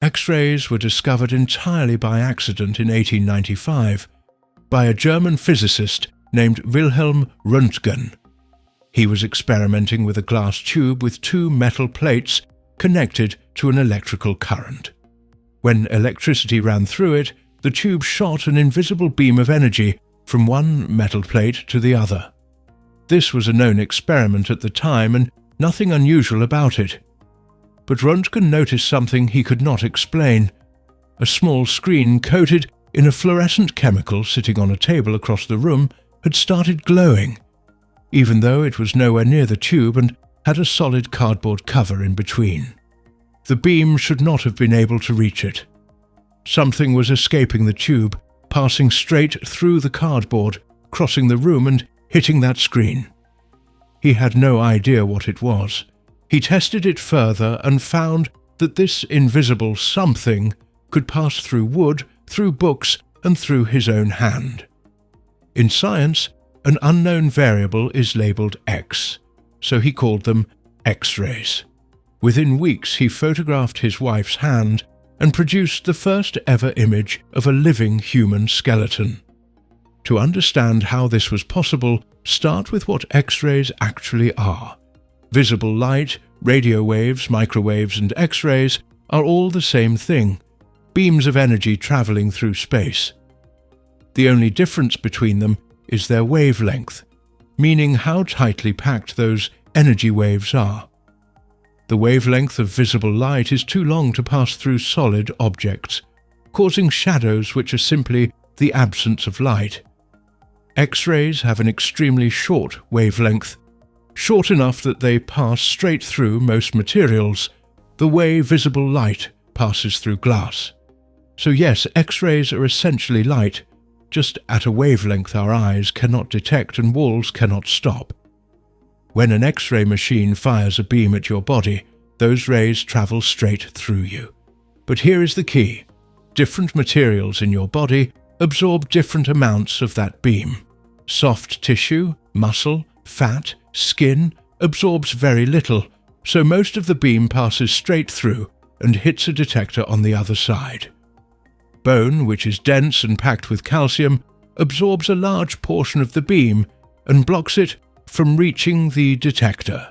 X-rays were discovered entirely by accident in 1895 by a German physicist named Wilhelm Röntgen. He was experimenting with a glass tube with two metal plates connected to an electrical current. When electricity ran through it, the tube shot an invisible beam of energy from one metal plate to the other. This was a known experiment at the time and nothing unusual about it. But Röntgen noticed something he could not explain. A small screen coated in a fluorescent chemical sitting on a table across the room had started glowing, even though it was nowhere near the tube and had a solid cardboard cover in between. The beam should not have been able to reach it. Something was escaping the tube, passing straight through the cardboard, crossing the room and hitting that screen. He had no idea what it was. He tested it further and found that this invisible something could pass through wood, through books, and through his own hand. In science, an unknown variable is labelled X, so he called them X-rays. Within weeks, he photographed his wife's hand and produced the first ever image of a living human skeleton. To understand how this was possible, start with what X-rays actually are. Visible light, radio waves, microwaves, and X-rays are all the same thing, beams of energy travelling through space. The only difference between them is their wavelength, meaning how tightly packed those energy waves are. The wavelength of visible light is too long to pass through solid objects, causing shadows which are simply the absence of light. X-rays have an extremely short wavelength, short enough that they pass straight through most materials, the way visible light passes through glass. So yes, X-rays are essentially light, just at a wavelength our eyes cannot detect and walls cannot stop. When an X-ray machine fires a beam at your body, those rays travel straight through you. But here is the key. Different materials in your body absorb different amounts of that beam. Soft tissue, muscle, fat, skin absorbs very little, so most of the beam passes straight through and hits a detector on the other side. Bone, which is dense and packed with calcium, absorbs a large portion of the beam and blocks it from reaching the detector.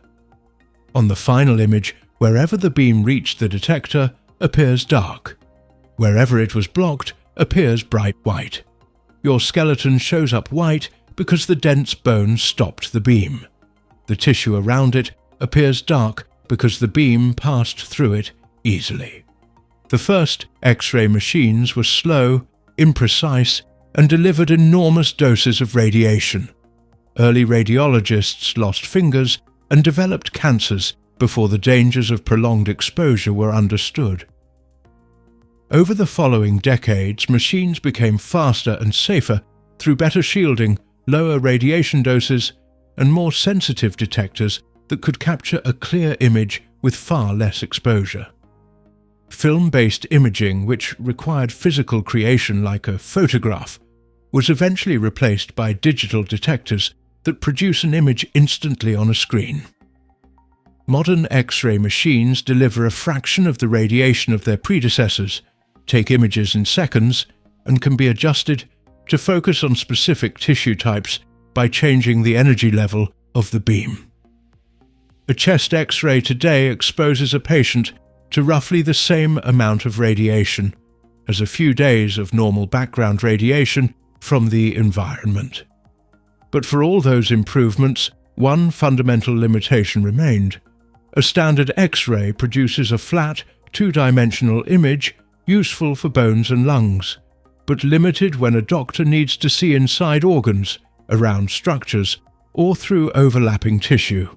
On the final image, wherever the beam reached the detector appears dark. Wherever it was blocked appears bright white. Your skeleton shows up white because the dense bone stopped the beam. The tissue around it appears dark because the beam passed through it easily. The first X-ray machines were slow, imprecise, and delivered enormous doses of radiation. Early radiologists lost fingers and developed cancers before the dangers of prolonged exposure were understood. Over the following decades, machines became faster and safer through better shielding, lower radiation doses, and more sensitive detectors that could capture a clear image with far less exposure. Film-based imaging, which required physical creation like a photograph, was eventually replaced by digital detectors that produce an image instantly on a screen. Modern X-ray machines deliver a fraction of the radiation of their predecessors, take images in seconds, and can be adjusted to focus on specific tissue types by changing the energy level of the beam. A chest X-ray today exposes a patient to roughly the same amount of radiation as a few days of normal background radiation from the environment. But for all those improvements, one fundamental limitation remained. A standard X-ray produces a flat, two-dimensional image useful for bones and lungs, but limited when a doctor needs to see inside organs, around structures, or through overlapping tissue.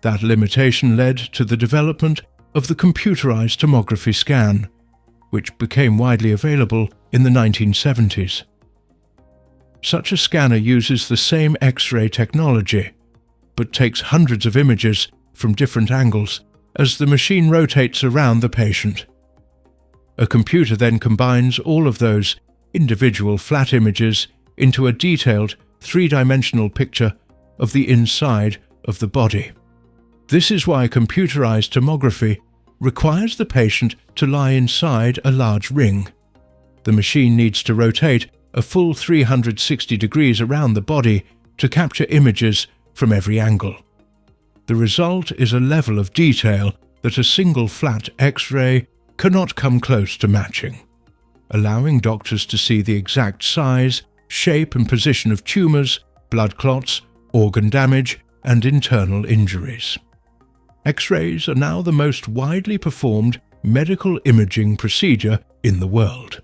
That limitation led to the development of the computerized tomography scan, which became widely available in the 1970s. Such a scanner uses the same X-ray technology, but takes hundreds of images from different angles as the machine rotates around the patient. A computer then combines all of those individual flat images into a detailed three-dimensional picture of the inside of the body. This is why computerized tomography requires the patient to lie inside a large ring. The machine needs to rotate a full 360 degrees around the body to capture images from every angle. The result is a level of detail that a single flat X-ray cannot come close to matching, allowing doctors to see the exact size, shape and position of tumours, blood clots, organ damage and internal injuries. X-rays are now the most widely performed medical imaging procedure in the world.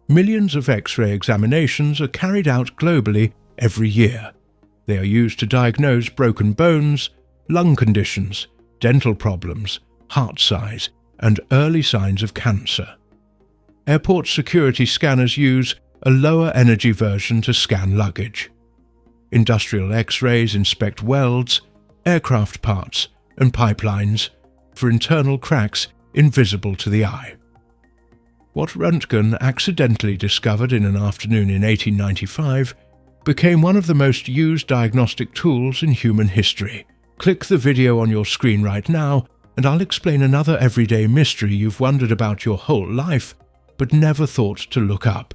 Millions of X-ray examinations are carried out globally every year. They are used to diagnose broken bones, lung conditions, dental problems, heart size, and early signs of cancer. Airport security scanners use a lower energy version to scan luggage. Industrial X-rays inspect welds, aircraft parts, and pipelines for internal cracks invisible to the eye. What Röntgen accidentally discovered in an afternoon in 1895 became one of the most used diagnostic tools in human history. Click the video on your screen right now and I'll explain another everyday mystery you've wondered about your whole life but never thought to look up.